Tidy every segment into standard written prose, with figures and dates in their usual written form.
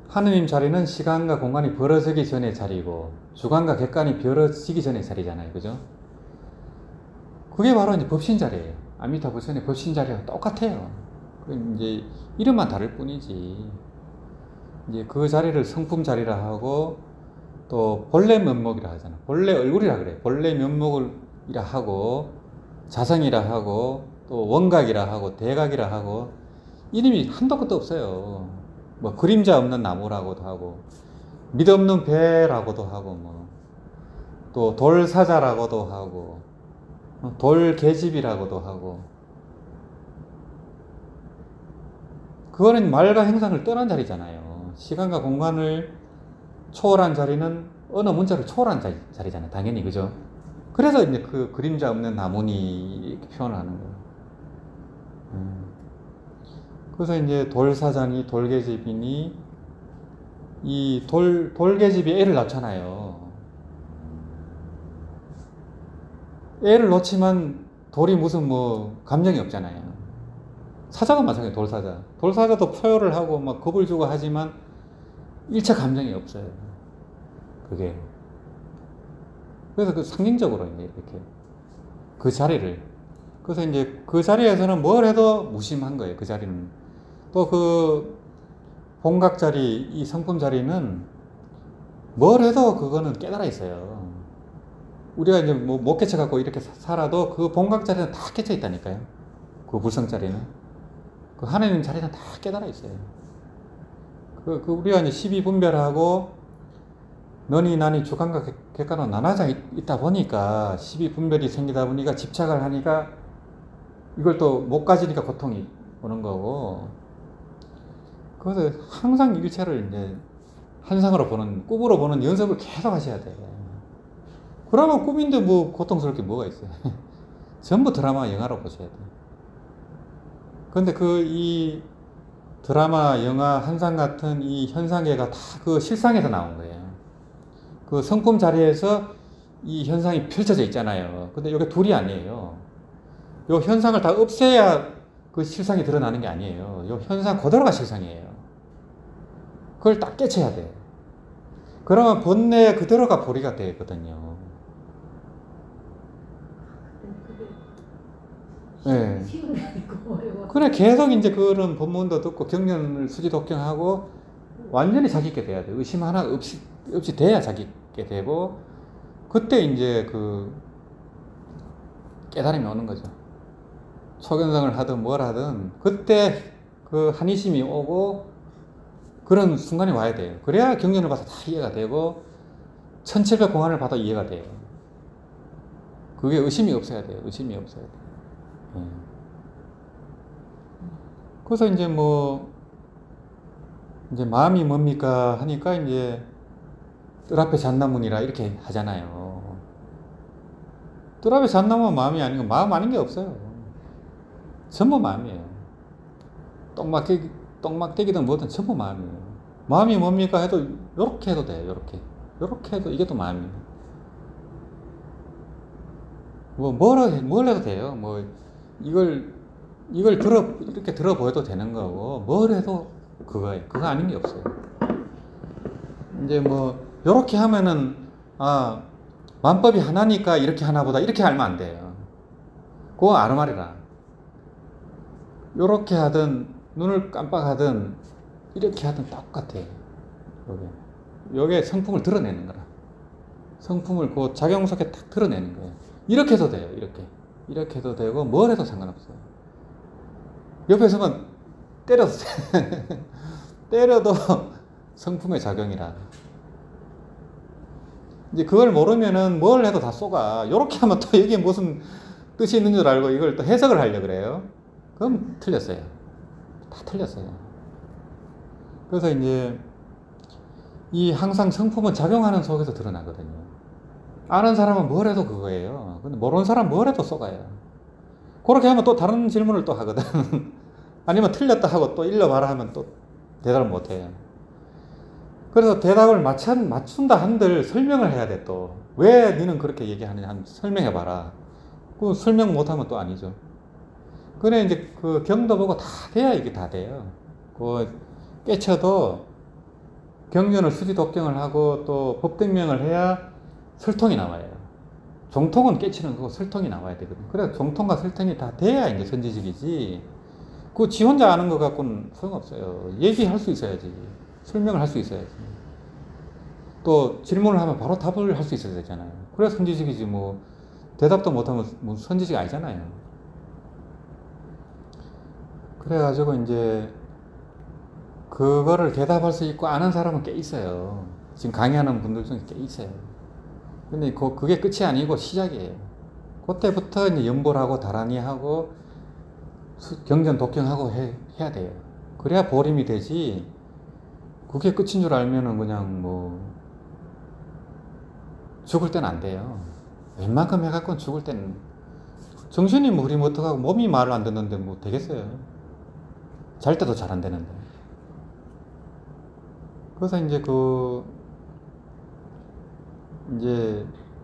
하느님 자리는 시간과 공간이 벌어지기 전의 자리고 주관과 객관이 벌어지기 전의 자리잖아요. 그죠? 그게 바로 이제 법신 자리예요. 아미타 부처의 법신 자리랑 똑같아요. 이제 이름만 다를 뿐이지. 이제 그 자리를 성품 자리라 하고 또 본래 면목이라 하잖아. 본래 얼굴이라 그래. 본래 면목이라 하고 자성이라 하고 또 원각이라 하고 대각이라 하고 이름이 한도 끝도 없어요. 뭐 그림자 없는 나무라고도 하고 밑없는 배라고도 하고 뭐 또 돌사자라고도 하고 돌계집이라고도 하고 그거는 말과 행상을 떠난 자리잖아요. 시간과 공간을 초월한 자리는 어느 문자를 초월한 자리잖아요. 당연히 그죠? 그래서 이제 그 그림자 없는 나무니 이렇게 표현하는 거예요. 그래서 이제 돌사자니 돌계집이니 이 돌계집이 애를 낳잖아요. 애를 놓지만 돌이 무슨 뭐 감정이 없잖아요. 사자가 마찬가지예요. 돌사자. 돌사자도 포효를 하고 막 겁을 주고 하지만 일체 감정이 없어요. 그게. 그래서 그 상징적으로 이제 이렇게 그 자리를. 그래서 이제 그 자리에서는 뭘 해도 무심한 거예요. 그 자리는. 또 그 본각 자리, 이 성품 자리는 뭘 해도 그거는 깨달아 있어요. 우리가 이제 뭐 못 깨쳐갖고 이렇게 살아도 그 본각 자리는 다 깨쳐 있다니까요. 그 불성 자리는. 그 하느님 자리는 다 깨달아 있어요. 그 우리가 이제 십이분별하고 너니 나니 주관과 객관으로 나눠져 있다 보니까 십이분별이 생기다 보니까 집착을 하니까 이걸 또 못 가지니까 고통이 오는 거고. 그래서 항상 일체를 이제 한상으로 보는, 꿈으로 보는 연습을 계속 하셔야 돼요. 그러면 꿈인데 뭐 고통스러울 게 뭐가 있어요. 전부 드라마, 영화로 보셔야 돼요. 근데 이 드라마, 영화, 한상 같은 이 현상계가 다 그 실상에서 나온 거예요. 그 성품 자리에서 이 현상이 펼쳐져 있잖아요. 근데 이게 둘이 아니에요. 이 현상을 다 없애야 그 실상이 드러나는 게 아니에요. 이 현상 그대로가 실상이에요. 그걸 딱 깨쳐야 돼요. 그러면 본래 그대로가 보리가 되거든요. 네. 그래, 계속 이제 그런 법문도 듣고 경전을 수지 독경하고 완전히 자기 있게 돼야 돼요. 의심 하나 없이 돼야 자기 있게 되고, 그때 이제 그 깨달음이 오는 거죠. 초견성을 하든 뭘 하든, 그때 그 한의심이 오고, 그런 순간이 와야 돼요. 그래야 경전을 봐서 다 이해가 되고, 1700공안을 봐도 이해가 돼요. 그게 의심이 없어야 돼요. 의심이 없어야 돼요. 그래서 이제 뭐, 이제 마음이 뭡니까 하니까 이제 뜰 앞에 잣나무니라 이렇게 하잖아요. 뜰 앞에 잣나무는 마음이 아니고 마음 아닌 게 없어요. 전부 마음이에요. 똥막대기든 뭐든 전부 마음이에요. 마음이 뭡니까 해도 요렇게 해도 돼요. 요렇게 해도 이게 또 마음이에요. 뭐 뭘 해도 돼요. 뭐 이걸 이렇게 들어보여도 되는 거고, 뭘 해도 그거예요. 그거 아닌 게 없어요. 이제 뭐 요렇게 하면은 만법이 하나니까 이렇게 하나보다 이렇게 알면 안 돼요. 그거 아르말이라. 요렇게 하든 눈을 깜빡하든 이렇게 하든 똑같아요. 요게 성품을 드러내는 거라. 성품을 그 작용 속에 딱 드러내는 거예요. 이렇게 해도 돼요. 이렇게 해도 되고 뭘 해도 상관없어요. 옆에서만 때려도 돼. 때려도 성품의 작용이라. 이제 그걸 모르면은 뭘 해도 다 쏘가. 요렇게 하면 또 여기에 무슨 뜻이 있는 줄 알고 이걸 또 해석을 하려고 그래요. 그럼 틀렸어요. 다 틀렸어요. 그래서 이제 이 항상 성품은 작용하는 속에서 드러나거든요. 아는 사람은 뭘 해도 그거예요. 근데 모르는 사람은 뭘 해도 쏘가요. 그렇게 하면 또 다른 질문을 또 하거든. 아니면 틀렸다 하고 또 일러봐라 하면 또 대답을 못 해요. 그래서 대답을 맞춘다 한들 설명을 해야 돼. 또 왜 너는 그렇게 얘기하느냐 한 설명해봐라. 그 설명 못하면 또 아니죠. 그래 이제 그 경도 보고 다 돼야 이게 다 돼요. 그 깨쳐도 경전을 수지 독경을 하고 또 법등명을 해야 설통이 나와요. 정통은 깨치는 거고 설통이 나와야 되거든요. 그래서 정통과 설통이 다 돼야 이제 선지식이지. 그 지 혼자 아는 거 갖고는 소용없어요. 얘기할 수 있어야지. 설명을 할 수 있어야지. 또 질문을 하면 바로 답을 할 수 있어야 되잖아요. 그래야 선지식이지 뭐 대답도 못하면 뭐 선지식 아니잖아요. 그래가지고 이제 그거를 대답할 수 있고 아는 사람은 꽤 있어요. 지금 강의하는 분들 중에 꽤 있어요. 근데 그게 끝이 아니고 시작이에요. 그때부터 이제 연보하고 다란이하고 경전 독경하고 해야 돼요. 그래야 보림이 되지. 그게 끝인 줄 알면은 그냥 뭐 죽을 때는 안 돼요. 웬만큼 해갖고는 죽을 때는 정신이 뭐 우리면 어떡하고 몸이 말을 안 듣는데 뭐 되겠어요. 잘 때도 잘 안 되는데. 그래서 이제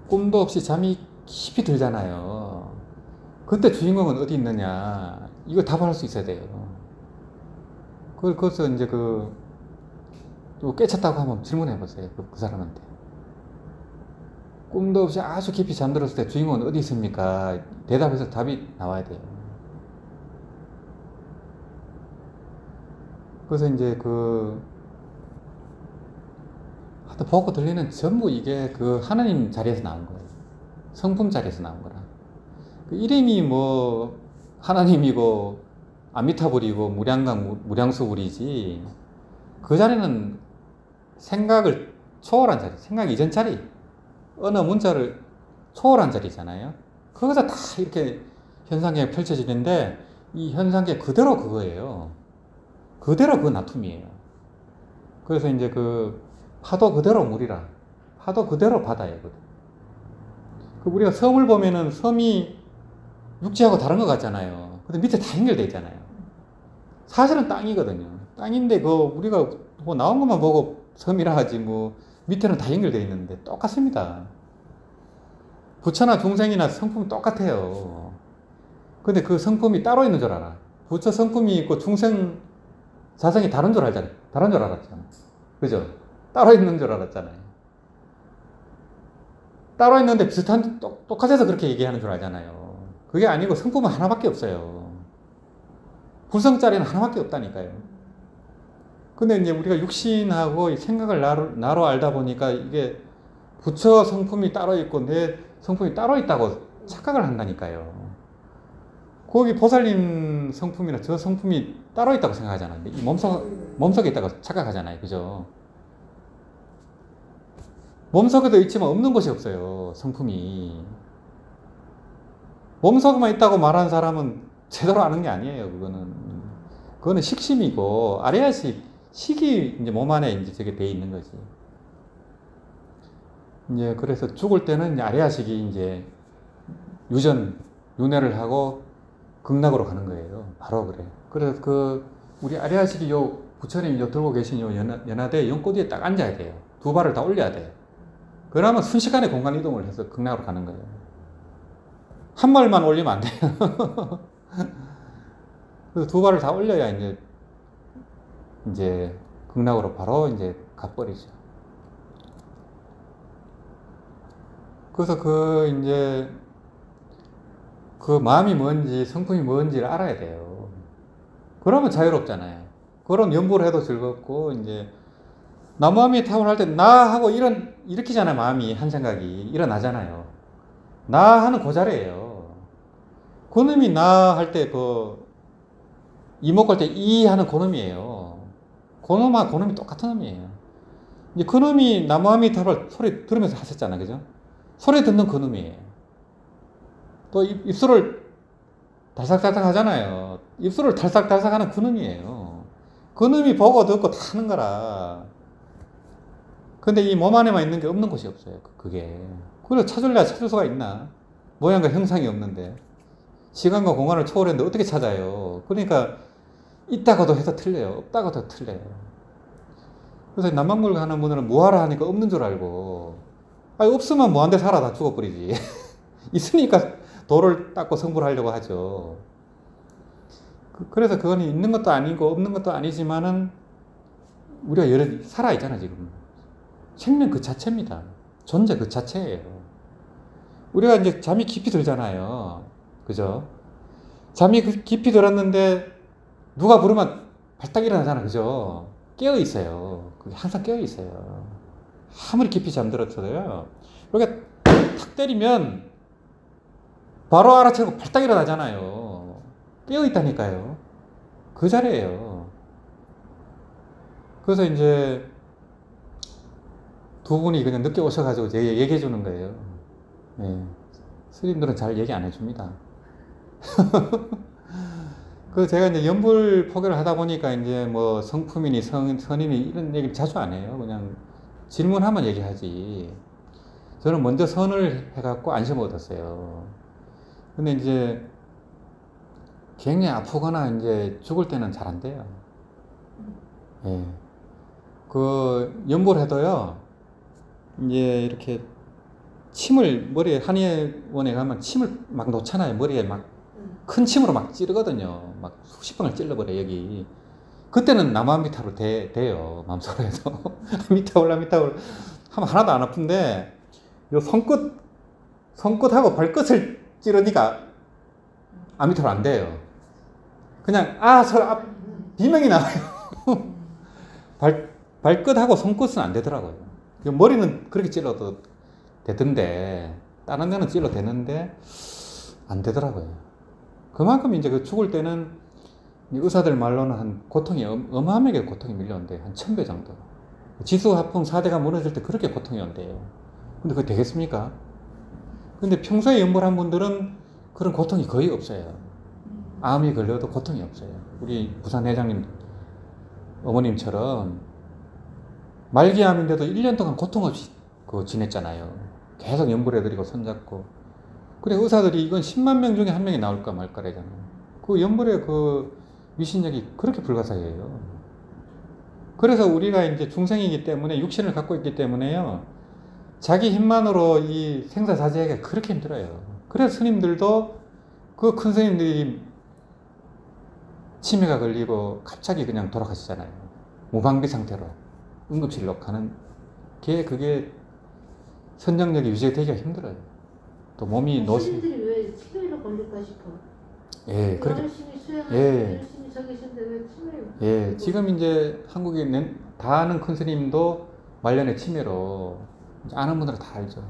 꿈도 없이 잠이 깊이 들잖아요. 그때 주인공은 어디 있느냐 이거 답을 할 수 있어야 돼요. 그래서 이제 또 깨쳤다고 한번 질문해 보세요. 그 사람한테. 꿈도 없이 아주 깊이 잠들었을 때 주인공은 어디 있습니까? 대답해서 답이 나와야 돼요. 그래서 이제 하여튼 보고 들리는 전부 이게 하나님 자리에서 나온 거예요. 성품 자리에서 나온 거라. 이름이 뭐 하나님이고 아미타불이고 무량수불이지 그 자리는 생각을 초월한 자리, 생각 이전 자리, 언어 문자를 초월한 자리잖아요. 거기서 다 이렇게 현상계가 펼쳐지는데 이 현상계 그대로 그거예요. 그대로 그 나툼이에요. 그래서 이제 파도 그대로 물이라, 파도 그대로 바다예요. 우리가 섬을 보면은 섬이 육지하고 다른 것 같잖아요. 근데 밑에 다 연결되어 있잖아요. 사실은 땅이거든요. 땅인데 우리가 뭐 나온 것만 보고 섬이라 하지 뭐 밑에는 다 연결되어 있는데 똑같습니다. 부처나 중생이나 성품이 똑같아요. 근데 그 성품이 따로 있는 줄 알아. 부처 성품이 있고 중생 자성이 다른 줄 알잖아요. 다른 줄 알았잖아. 그죠? 따로 있는 줄 알았잖아요. 따로 있는데 똑같아서 그렇게 얘기하는 줄 알잖아요. 그게 아니고 성품은 하나밖에 없어요. 불성자리는 하나밖에 없다니까요. 근데 이제 우리가 육신하고 생각을 나로 알다 보니까 이게 부처 성품이 따로 있고 내 성품이 따로 있다고 착각을 한다니까요. 거기 보살님 성품이나 저 성품이 따로 있다고 생각하잖아요. 이 몸속에 있다고 착각하잖아요. 그죠? 몸속에도 있지만 없는 것이 없어요. 성품이. 몸속에만 있다고 말하는 사람은 제대로 아는 게 아니에요. 그거는 식심이고 식이 이제 몸 안에 이제 저게 돼 있는 거지. 이제 그래서 죽을 때는 아레아식이 이제 윤회를 하고 극락으로 가는 거예요. 바로 그래. 그래서 우리 아레아식이 부처님이 들고 계신 연화대 연꽃 위에 딱 앉아야 돼요. 두 발을 다 올려야 돼요. 그러면 순식간에 공간 이동을 해서 극락으로 가는 거예요. 한 발만 올리면 안 돼요. 그래서 두 발을 다 올려야 이제 극락으로 바로 이제 가버리죠. 그래서 이제 마음이 뭔지 성품이 뭔지를 알아야 돼요. 그러면 자유롭잖아요. 그럼 연보를 해도 즐겁고 이제 나무함이 탑을 할 때 나 하고 일으키잖아요. 마음이 한 생각이 일어나잖아요. 나 하는 그 자리예요. 그놈이 나 할 때 이목 걸 때 이 하는 그놈이에요. 그놈이 똑같은 놈이에요. 이제 그놈이 나무함이 탑을 소리 들으면서 하셨잖아요. 그죠? 소리 듣는 그놈이에요. 또 입술을 달싹달싹 하잖아요. 입술을 달싹달싹 하는 그놈이에요. 그놈이 보고 듣고 다 하는 거라. 근데 이 몸 안에만 있는 게 없는 곳이 없어요. 그게. 그걸 찾을 수가 있나? 모양과 형상이 없는데. 시간과 공간을 초월했는데 어떻게 찾아요? 그러니까 있다고도 해서 틀려요. 없다고도 틀려요. 그래서 남방물 가는 분들은 무하라 하니까 없는 줄 알고 없으면 무한대 살아 다 죽어버리지. 있으니까 돌을 닦고 성불 하려고 하죠. 그래서 그건 있는 것도 아니고 없는 것도 아니지만은 우리가 여러 살아있잖아 지금. 생명 그 자체입니다. 존재 그 자체예요. 우리가 이제 잠이 깊이 들잖아요. 그죠? 잠이 깊이 들었는데 누가 부르면 발딱 일어나잖아. 그죠? 깨어 있어요. 그게 항상 깨어 있어요. 아무리 깊이 잠들었어도요. 그러니까 탁 때리면 바로 알아채고 발딱 일어나잖아요. 깨어 있다니까요. 그 자리예요. 그래서 이제 두 분이 그냥 늦게 오셔가지고 얘기해 주는 거예요. 네. 스님들은 잘 얘기 안 해줍니다. 그 제가 이제 연불 포교를 하다 보니까 이제 뭐 성품이니 선임이 이런 얘기를 자주 안 해요. 그냥 질문하면 얘기하지. 저는 먼저 선을 해갖고 안심 얻었어요. 근데 이제 굉장히 아프거나 이제 죽을 때는 잘 안 돼요. 예. 그 연불 해도요. 이제 이렇게 침을 머리에 한의원에 가면 침을 막 놓잖아요. 머리에 막 큰 침으로 막 찌르거든요. 막 수십 방을 찔러버려 여기. 그때는 나무아미타불 돼요. 마음속으로 해서 아미타불 하면 하나도 안 아픈데 요 손끝하고 발끝을 찌르니까 아미타불 안 돼요. 그냥 비명이 나와요. 발끝하고 손끝은 안 되더라고요. 머리는 그렇게 찔러도 되던데 다른 데는 찔러도 되는데 안 되더라고요. 그만큼 이제 그 죽을 때는 의사들 말로는 한 고통이 어마어마하게 고통이 밀려온대요. 한 1000배 정도. 지수화풍 4대가 무너질 때 그렇게 고통이 온대요. 근데 그게 되겠습니까? 근데 평소에 연불한 분들은 그런 고통이 거의 없어요. 암이 걸려도 고통이 없어요. 우리 부산 회장님 어머님처럼 말기암인데도 1년 동안 고통 없이 지냈잖아요. 계속 연불해드리고 손잡고. 그래 의사들이 이건 10만 명 중에 한 명이 나올까 말까라잖아요. 그 연불의 그 위신력이 그렇게 불가사의해요. 그래서 우리가 이제 중생이기 때문에 육신을 갖고 있기 때문에요. 자기 힘만으로 이 생사사죄하기가 그렇게 힘들어요. 그래서 스님들도 그 큰 스님들이 치매가 걸리고 갑자기 그냥 돌아가시잖아요. 무방비 상태로 응급실로 가는 게 그게 선정력이 유지되기가 힘들어요. 또 몸이 스님들이 왜 치매로 걸릴까 싶어. 예, 그렇게 열심히 수행하고 예, 열심히 저 계신데 왜 치매로? 예, 지금 이제 한국에 다 아는 큰 스님도 말년에 치매로 아는 분들은 다 알죠.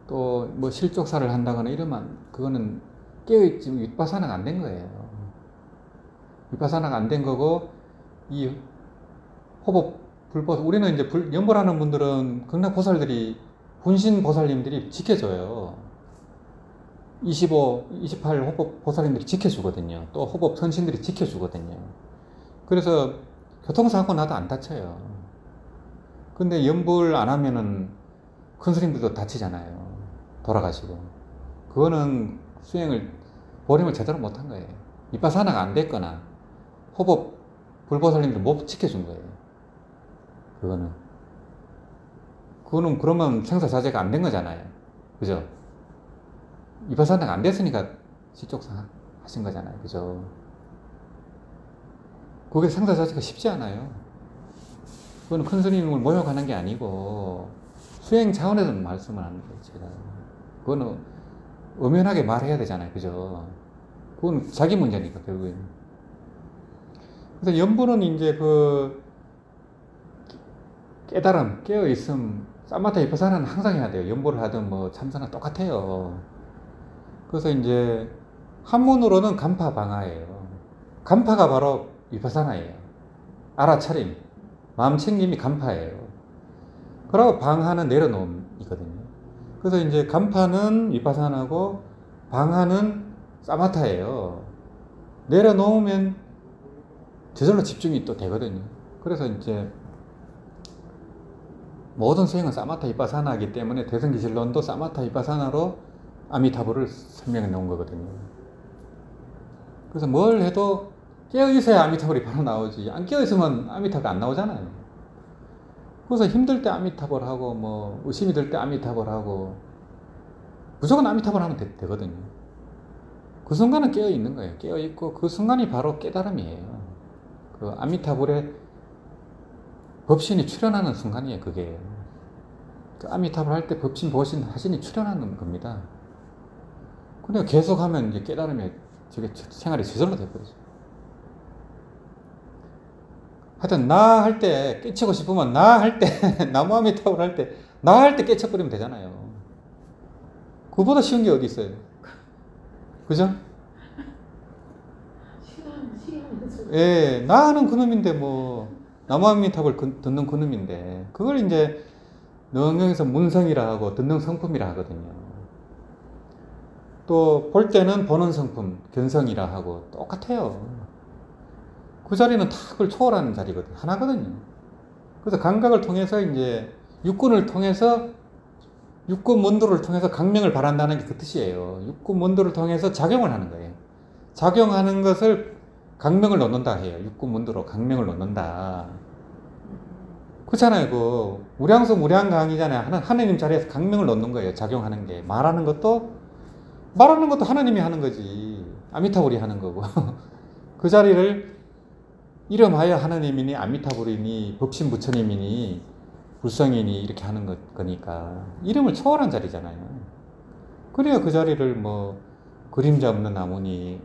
또 뭐 실족사를 한다거나 이러면 그거는 깨어있지 윗바사나가 안 된 거예요. 윗바사나가 안 된 거고 이 호법 불보살 우리는 이제 연불하는 분들은 극락 보살들이 분신 보살님들이 지켜줘요. 25, 28 호법 보살님들이 지켜주거든요. 또 호법 선신들이 지켜주거든요. 그래서 교통사고 나도 안 다쳐요. 근데 연불 안 하면은 큰 스님들도 다치잖아요. 돌아가시고. 그거는 보림을 제대로 못한 거예요. 이빠사나가 안 됐거나 호법 불보살님들 못 지켜준 거예요. 그거는 그러면 생사사죄가 안 된 거잖아요. 그죠? 이파사나가 안 됐으니까 실족사 하신 거잖아요. 그죠? 그게 생사사죄가 쉽지 않아요. 그거는 큰 스님을 모욕하는 게 아니고 수행 차원에서 말씀을 하는 거예요. 제가. 그거는 엄연하게 말해야 되잖아요. 그죠? 그건 자기 문제니까 결국에는. 그래서 연부는 이제 깨달음, 깨어있음, 사마타 이파사나는 항상 해야 돼요. 연보를 하든 뭐 참선은 똑같아요. 그래서 이제 한문으로는 간파 방하예요. 간파가 바로 위파사나예요. 알아차림, 마음 챙김이 간파예요. 그리고 방하는 내려놓음이거든요. 그래서 이제 간파는 위파사나고 방하는 사마타예요. 내려놓으면 저절로 집중이 또 되거든요. 그래서 이제 모든 수행은 사마타 이빠사나이기 때문에 대승기실론도 사마타 이빠사나로 아미타불을 설명해 놓은 거거든요. 그래서 뭘 해도 깨어있어야 아미타불이 바로 나오지. 안 깨어있으면 아미타불이 안 나오잖아요. 그래서 힘들 때 아미타불 하고 뭐 의심이 들 때 아미타불 하고 무조건 아미타불 하면 되거든요. 그 순간은 깨어있는 거예요. 깨어있고 그 순간이 바로 깨달음이에요. 그 아미타불의 법신이 출현하는 순간이에요. 그게 그 아미타불 할 때 법신, 보신, 하신이 출현하는 겁니다. 근데 계속하면 이제 깨달음이 저게 생활이 저절로 돼버리죠. 하여튼 나 할 때 깨치고 싶으면 나 할 때 나무 아미타불 할 때 나 할 때 깨쳐버리면 되잖아요. 그보다 쉬운 게 어디 있어요? 그죠? 시간에서 예, 나 하는 그놈인데 뭐 나무 아미타불 듣는 그놈인데 그걸 이제 능영에서 문성이라 하고 듣는 성품이라 하거든요. 또 볼 때는 보는 성품, 견성이라 하고 똑같아요. 그 자리는 다 그걸 초월하는 자리거든요. 하나거든요. 그래서 감각을 통해서 이제 육군을 통해서 육군 원도를 통해서 강명을 발한다는 게 그 뜻이에요. 육군 원도를 통해서 작용을 하는 거예요. 작용하는 것을 강명을 넣는다 해요. 육군 원도로 강명을 넣는다. 그렇잖아요. 그 무량수 무량강이잖아요. 하느님 자리에서 강명을 넣는 거예요. 작용하는 게. 말하는 것도 하나님이 하는 거지. 아미타불이 하는 거고. 그 자리를 이름하여 하나님이니 아미타불이니 법신 부처님이니 불성이니 이렇게 하는 거니까 이름을 초월한 자리잖아요. 그래야 그 자리를 뭐 그림자 없는 나무니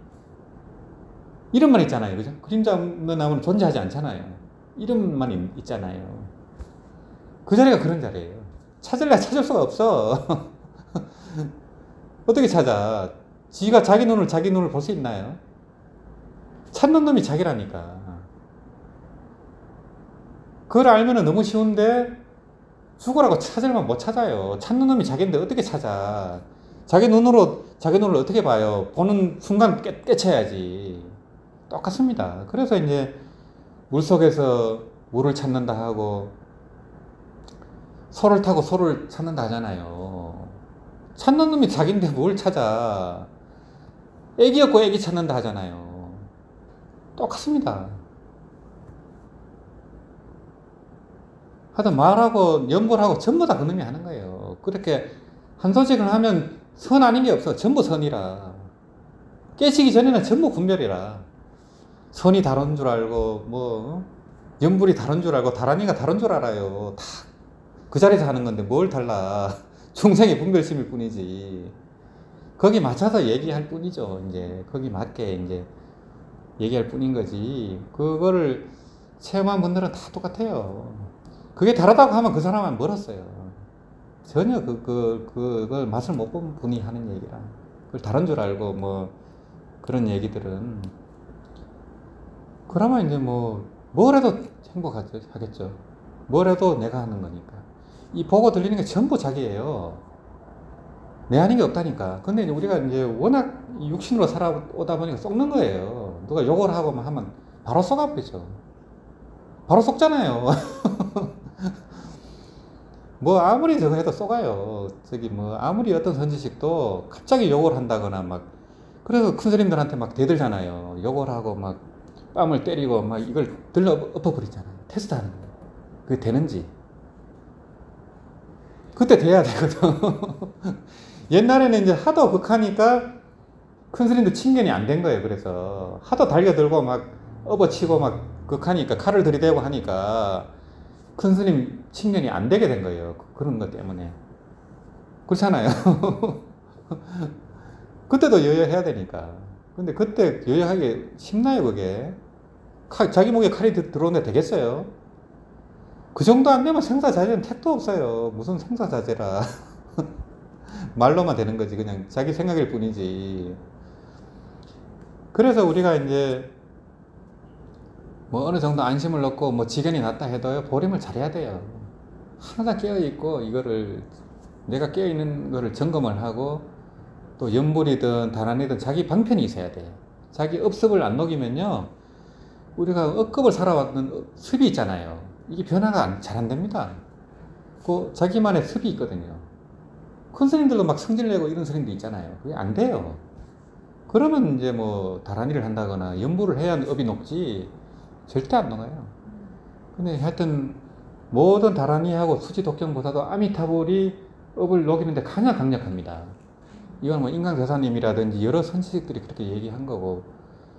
이름만 있잖아요. 그죠? 그림자 없는 나무는 존재하지 않잖아요. 이름만 있잖아요. 그 자리가 그런 자리예요. 찾을래 찾을 수가 없어. 어떻게 찾아? 지가 자기 눈을 볼 수 있나요? 찾는 놈이 자기라니까. 그걸 알면 너무 쉬운데 죽으라고 찾으려면 못 찾아요. 찾는 놈이 자기인데 어떻게 찾아? 자기 눈을 어떻게 봐요? 보는 순간 깨쳐야지. 똑같습니다. 그래서 이제 물속에서 물을 찾는다 하고 소를 타고 소를 찾는다 하잖아요. 찾는 놈이 자기인데 뭘 찾아? 애기였고 애기 찾는다 하잖아요. 똑같습니다. 하여튼 말하고 연불하고 전부 다 그놈이 하는 거예요. 그렇게 한 소식을 하면 선 아닌 게 없어. 전부 선이라. 깨지기 전에는 전부 분별이라. 선이 다른 줄 알고 뭐 연불이 다른 줄 알고 다란이가 다른 줄 알아요. 다 그 자리에서 하는 건데 뭘 달라. 중생의 분별심일 뿐이지. 거기 맞춰서 얘기할 뿐이죠. 이제 거기 맞게 이제 얘기할 뿐인 거지. 그거를 체험한 분들은 다 똑같아요. 그게 다르다고 하면 그 사람은 멀었어요. 전혀 그걸 맛을 못 본 분이 하는 얘기라. 그걸 다른 줄 알고 뭐 그런 얘기들은 그러면 이제 뭘 해도 행복하겠죠. 뭘 해도 내가 하는 거니까. 이 보고 들리는 게 전부 자기예요. 내 아닌 게 없다니까. 근데 이제 우리가 이제 워낙 육신으로 살아오다 보니까 썩는 거예요. 누가 욕을 하고 하면 바로 썩어버리죠. 바로 썩잖아요. 뭐 아무리 저거 해도 썩어요. 저기 뭐 아무리 어떤 선지식도 갑자기 욕을 한다거나 막 그래서 큰 스님들한테 막 대들잖아요. 욕을 하고 막 뺨을 때리고 막 이걸 들러 엎어버리잖아요. 테스트하는 거예요. 그게 되는지. 그때 돼야 되거든. 옛날에는 이제 하도 극하니까 큰 스님도 친견이 안 된 거예요. 그래서 하도 달겨들고 막 업어치고 막 극하니까 칼을 들이대고 하니까 큰 스님 친견이 안 되게 된 거예요. 그런 것 때문에. 그렇잖아요. 그때도 여여해야 되니까. 근데 그때 여여하기 쉽나요, 그게? 자기 목에 칼이 들어오는데 되겠어요? 그 정도 안 되면 생사자제는 택도 없어요. 무슨 생사자제라. 말로만 되는 거지. 그냥 자기 생각일 뿐이지. 그래서 우리가 이제 뭐 어느 정도 안심을 넣고 뭐 지견이 났다 해도요, 보림을 잘해야 돼요. 항상 깨어있고 이거를 내가 깨어있는 거를 점검을 하고 또 연불이든 다란이든 자기 방편이 있어야 돼요. 자기 업습을 안 녹이면요, 우리가 억급을 살아왔던 습이 있잖아요. 이게 변화가 잘 안 됩니다. 그 자기만의 습이 있거든요. 큰 스님들도 막 성질내고 이런 스님도 있잖아요. 그게 안 돼요. 그러면 이제 뭐 다란이를 한다거나 연불을 해야 업이 녹지 절대 안 녹아요. 근데 하여튼 모든 다란이하고 수지 독경보다도 아미타불이 업을 녹이는데 가장 강력합니다. 이건 뭐 인강대사님이라든지 여러 선지식들이 그렇게 얘기한 거고,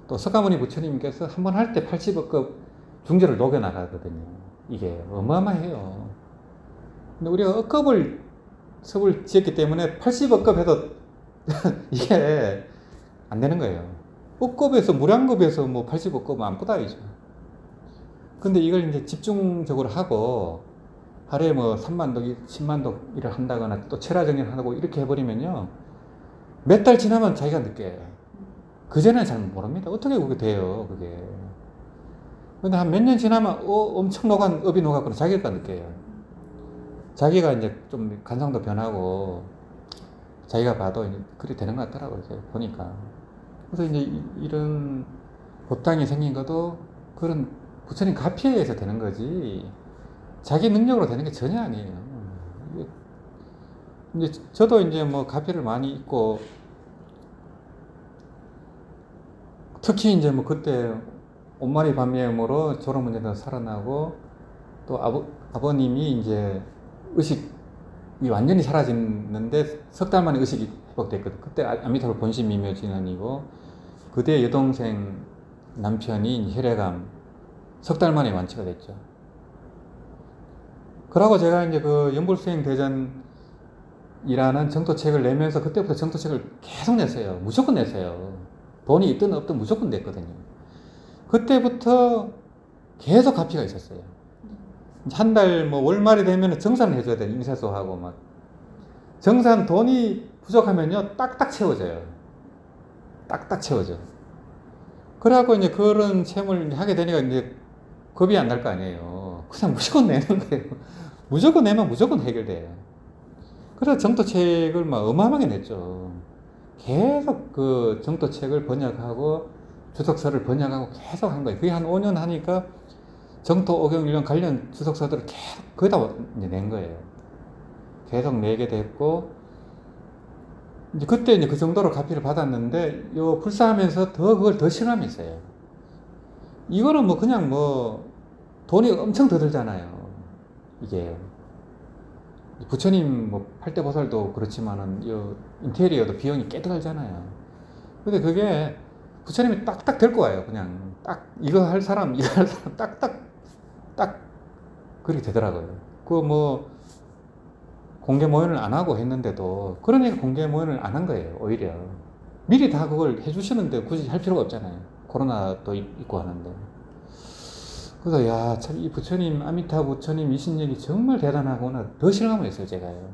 또 석가모니 부처님께서 한번 할 때 80억급 중절을 녹여나가거든요. 이게 어마어마해요. 근데 우리가 억겁을 섭을 지었기 때문에 80억급 해도 이게 안 되는 거예요. 억급에서 무량급에서 뭐 80억급은 아무것도 아니죠. 근데 이걸 이제 집중적으로 하고 하루에 뭐 3만 독, 10만 독 일을 한다거나 또 체라 정리를 하고 이렇게 해버리면요. 몇 달 지나면 자기가 느껴요. 그전에는 잘 모릅니다. 어떻게 그게 돼요, 그게. 근데 한 몇 년 지나면, 엄청 업이 녹았구나. 자기가 느껴요. 자기가 이제 좀 간상도 변하고, 자기가 봐도 이제 그리 되는 것 같더라고요, 제가 보니까. 그래서 이제 이런 법당이 생긴 것도 그런 부처님 가피에 의해서 되는 거지, 자기 능력으로 되는 게 전혀 아니에요. 이제 저도 이제 뭐 가피를 많이 입고, 특히 이제 뭐 그때 온마리 반미음으로 졸음문제도 살아나고 또 아버님이 이제 의식이 완전히 사라졌는데 석 달 만에 의식이 회복됐거든. 그때 아미타불 본심 미묘진언이고 그때 여동생 남편이 혈액암 석 달 만에 완치가 됐죠. 그러고 제가 이제 그 연불수행 대전이라는 정토책을 내면서 그때부터 정토책을 계속 냈어요. 무조건 냈어요. 돈이 있든 없든 무조건 냈거든요. 그때부터 계속 가피가 있었어요. 한 달 뭐 월말이 되면 정산을 해줘야 돼요. 임세소하고 막. 정산 돈이 부족하면요. 딱딱 채워져요. 딱딱 채워져. 그래갖고 이제 그런 채무를 하게 되니까 이제 겁이 안 날 거 아니에요. 그냥 무조건 내는 거예요. 무조건 내면 무조건 해결돼요. 그래서 정토책을 막 어마어마하게 냈죠. 계속 그 정토책을 번역하고 주석서를 번역하고 계속 한 거예요. 그게 한 5년 하니까 정토, 오경, 일련 관련 주석서들을 계속 거의 다 낸 거예요. 계속 내게 됐고, 이제 그때 이제 그 정도로 가피를 받았는데, 요 불사하면서 그걸 더 실감했어요. 이거는 뭐 그냥 뭐 돈이 엄청 더 들잖아요. 이게. 부처님 뭐 팔대보살도 그렇지만은 요 인테리어도 비용이 꽤 들잖아요. 근데 그게 부처님이 딱딱 될 거예요. 그냥 딱 이거 할 사람 딱 그렇게 되더라고요. 그 뭐 공개 모연을 안 하고 했는데도 그러니까 공개 모연을 안 한 거예요. 오히려 미리 다 그걸 해주시는데 굳이 할 필요가 없잖아요. 코로나도 있고 하는데. 그래서 야, 참 이 부처님, 아미타 부처님 이신력이 정말 대단하구나. 더 실감을 했어요, 제가요.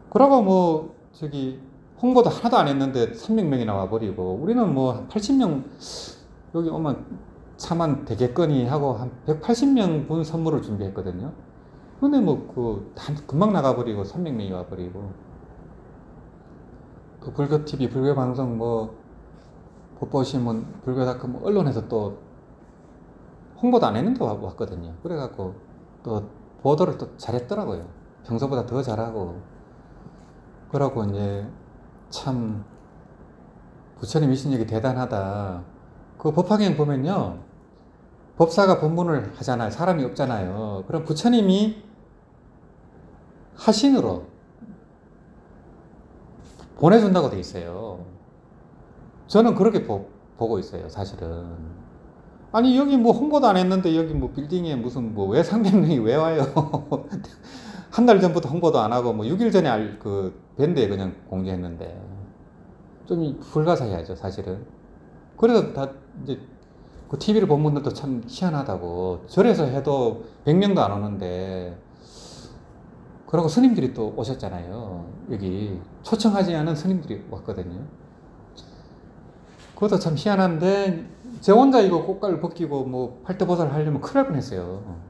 그러고 뭐 저기 홍보도 하나도 안 했는데 300명이나 와버리고, 우리는 뭐 한 80명 여기 오면 차만 되겠거니 하고 한 180명 분 선물을 준비했거든요. 근데 뭐 금방 나가버리고 300명이 와버리고, 또 불교TV, 불교방송 뭐 법보신문, 불교닷컴 언론에서 또 홍보도 안 했는데 왔거든요. 그래갖고 또 보도를 또 잘했더라고요. 평소보다 더 잘하고. 그러고 이제 참 부처님 이신력이 대단하다. 그 법화경 보면요. 법사가 법문을 하잖아요. 사람이 없잖아요. 그럼 부처님이 하신으로 보내준다고 돼 있어요. 저는 그렇게 보고 있어요. 사실은. 아니 여기 뭐 홍보도 안 했는데 여기 뭐 빌딩에 무슨 뭐 왜 300명이 왜 와요? 한 달 전부터 홍보도 안 하고 뭐 6일 전에 그 밴드에 그냥 공개했는데 좀 불가사의하죠 사실은. 그래서 다 이제 그 TV를 본 분들도 참 희한하다고. 절에서 해도 100명도 안 오는데, 그러고 스님들이 또 오셨잖아요. 여기 초청하지 않은 스님들이 왔거든요. 그것도 참 희한한데 제 혼자 이거 꽃갈 벗기고 뭐 팔대보살 하려면 큰일 날 뻔했어요.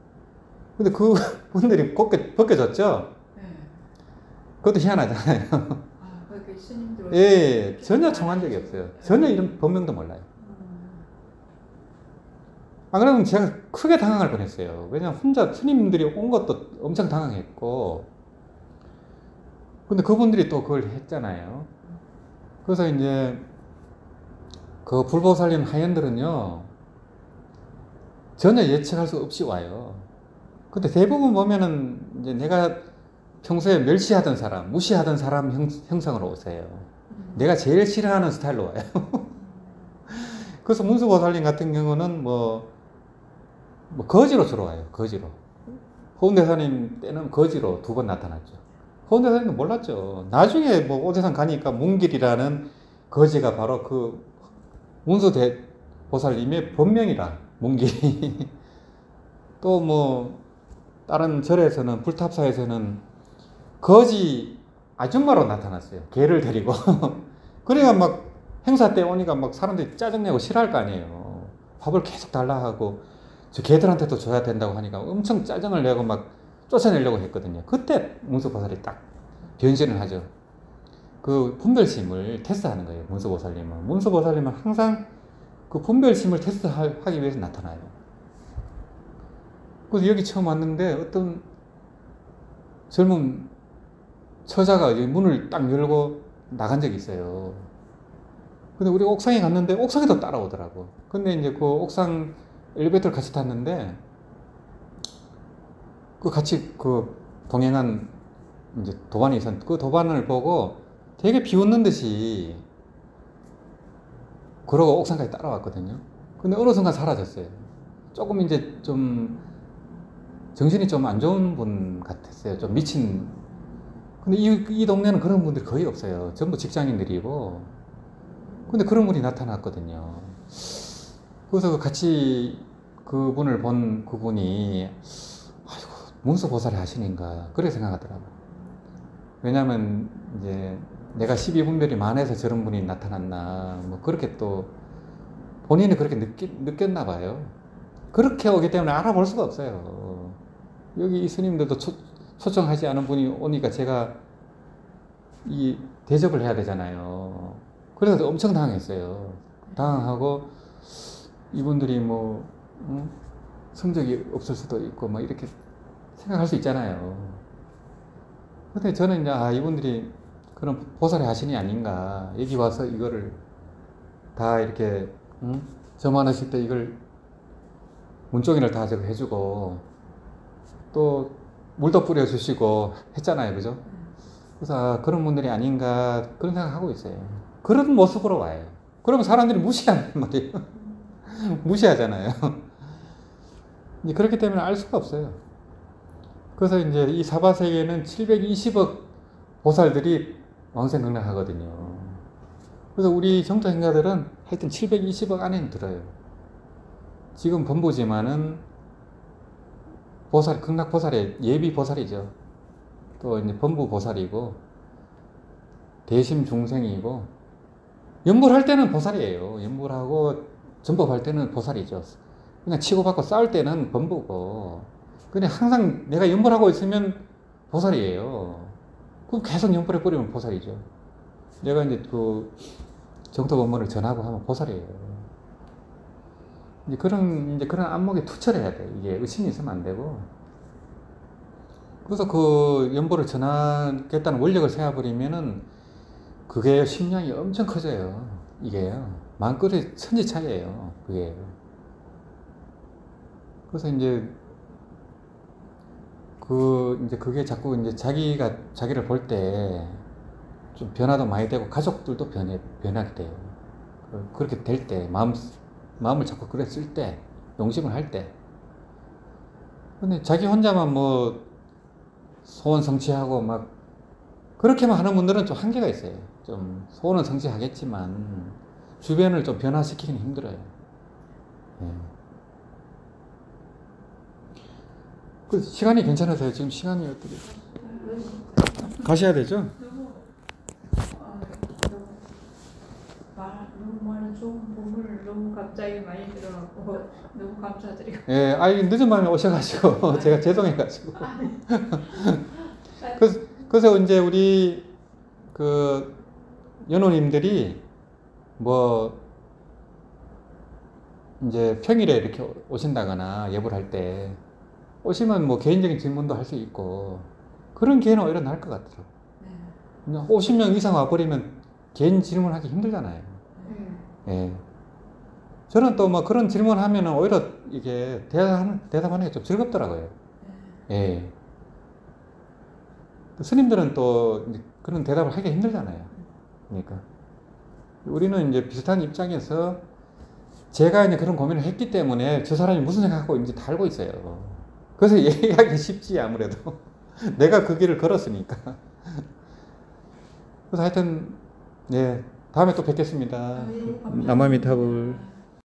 근데 그 분들이 벗겨졌죠? 네. 그것도 희한하잖아요. 아, 그렇게 스님들. 예, 전혀 청한 적이 없어요. 전혀 이런 법명도 몰라요. 아, 그러면 제가 크게 당황할 뻔했어요. 왜냐면 혼자 스님들이 온 것도 엄청 당황했고, 근데 그분들이 또 그걸 했잖아요. 그래서 이제 그 불보 살리는 하연들은요, 전혀 예측할 수 없이 와요. 근데 대부분 보면은 이제 내가 평소에 멸시하던 사람, 무시하던 사람 형상으로 오세요. 내가 제일 싫어하는 스타일로 와요. 그래서 문수보살님 같은 경우는 뭐 뭐 거지로 주로 와요. 거지로. 호은대사님 때는 거지로 2번 나타났죠. 호은대사님도 몰랐죠. 나중에 뭐 오대산 가니까 문길이라는 거지가 바로 그 문수대보살님의 본명이라 문길이. 또 뭐 다른 절에서는 불탑사에서는 거지 아줌마로 나타났어요. 개를 데리고. 그러니까 막 행사 때 오니까 막 사람들이 짜증내고 싫어할 거 아니에요. 밥을 계속 달라 하고 저 개들한테도 줘야 된다고 하니까 엄청 짜증을 내고 막 쫓아내려고 했거든요. 그때 문수보살이 딱 변신을 하죠. 그 분별심을 테스트하는 거예요. 문수보살님은. 문수보살님은 항상 그 분별심을 테스트하기 위해서 나타나요. 그래서 여기 처음 왔는데 어떤 젊은 처자가 문을 딱 열고 나간 적이 있어요. 근데 우리 옥상에 갔는데 옥상에도 따라오더라고. 근데 이제 그 옥상 엘리베이터를 같이 탔는데 그 같이 그 동행한 이제 도반이 있었는데 그 도반을 보고 되게 비웃는 듯이 그러고 옥상까지 따라왔거든요. 근데 어느 순간 사라졌어요. 조금 이제 좀 정신이 좀 안 좋은 분 같았어요. 좀 미친. 근데 이 동네는 그런 분들이 거의 없어요. 전부 직장인들이고. 근데 그런 분이 나타났거든요. 그래서 같이 그분을 본 그분이 아이고 문수보살이 하시는가 그렇게 생각하더라고요. 왜냐면 이제 내가 12분별이 많아서 저런 분이 나타났나 뭐 그렇게 또 본인이 그렇게 느꼈나 봐요. 그렇게 오기 때문에 알아볼 수가 없어요. 여기 이 스님들도 초청하지 않은 분이 오니까 제가 이 대접을 해야 되잖아요. 그래서 엄청 당황했어요. 당황하고 이분들이 뭐 성적이 없을 수도 있고 막 이렇게 생각할 수 있잖아요. 근데 저는 이제 이분들이 그런 보살의 하신이 아닌가. 여기 와서 이거를 다 이렇게 점안하실 때 이걸 문종인을 다 저거 해주고 또 물도 뿌려주시고 했잖아요. 그죠? 그래서 그런 분들이 아닌가 그런 생각하고 있어요. 그런 모습으로 와요. 그러면 사람들이 무시한단 말이에요. 무시하잖아요. 이제 그렇기 때문에 알 수가 없어요. 그래서 이제 이 사바세계는 720억 보살들이 왕생극락하거든요. 그래서 우리 정토행자들은 하여튼 720억 안에는 들어요. 지금 범부지만은 보살, 극락보살의 예비 보살이죠. 또 이제 범부 보살이고 대심 중생이고 연불할 때는 보살이에요. 연불하고 전법할 때는 보살이죠. 그냥 치고받고 싸울 때는 범부고 그냥 항상 내가 연불하고 있으면 보살이에요. 그럼 계속 연불해 버리면 보살이죠. 내가 이제 그 정토 법문을 전하고 하면 보살이에요. 이제 그런 안목에 투철해야 돼. 이게 의심이 있으면 안 되고. 그래서 그 연보를 전하겠다는 원력을 세워버리면은 그게 심량이 엄청 커져요. 이게요. 만끌의 천지 차이예요. 그게. 그래서 이제 그게 자꾸 이제 자기를 볼 때 좀 변화도 많이 되고 가족들도 변하게 돼요. 그렇게 될 때, 마음을 자꾸 그래 쓸 때, 용심을 할 때. 근데 자기 혼자만 뭐 소원 성취하고 막 그렇게만 하는 분들은 좀 한계가 있어요. 좀 소원은 성취하겠지만 주변을 좀 변화시키기는 힘들어요. 예. 그 시간이 괜찮으세요? 지금 시간이 어떻게? 가셔야 되죠? 너무 많은 좋은 보물을 너무 갑자기 많이 들어갖고 너무 감사드리고. 예, 늦은 밤에 오셔가지고 제가 죄송해가지고. 그래서 이제 우리 그 연호님들이 뭐 이제 평일에 이렇게 오신다거나 예불 할 때 오시면 뭐 개인적인 질문도 할 수 있고 그런 기회는 오히려 나을 것 같더라고요. 그냥 50명 이상 와버리면 개인 질문하기 힘들잖아요. 예. 저는 또 뭐 그런 질문하면은 오히려 이게 대답하는 게 좀 즐겁더라고요. 예. 스님들은 또 그런 대답을 하기 힘들잖아요. 그러니까 우리는 이제 비슷한 입장에서 제가 이제 그런 고민을 했기 때문에 저 사람이 무슨 생각하고 있는지 다 알고 있어요. 그래서 얘기하기 쉽지 아무래도. 내가 그 길을 걸었으니까. 그래서 하여튼 예 다음에 또 뵙겠습니다. 아유, 감사합니다. 남아미타불.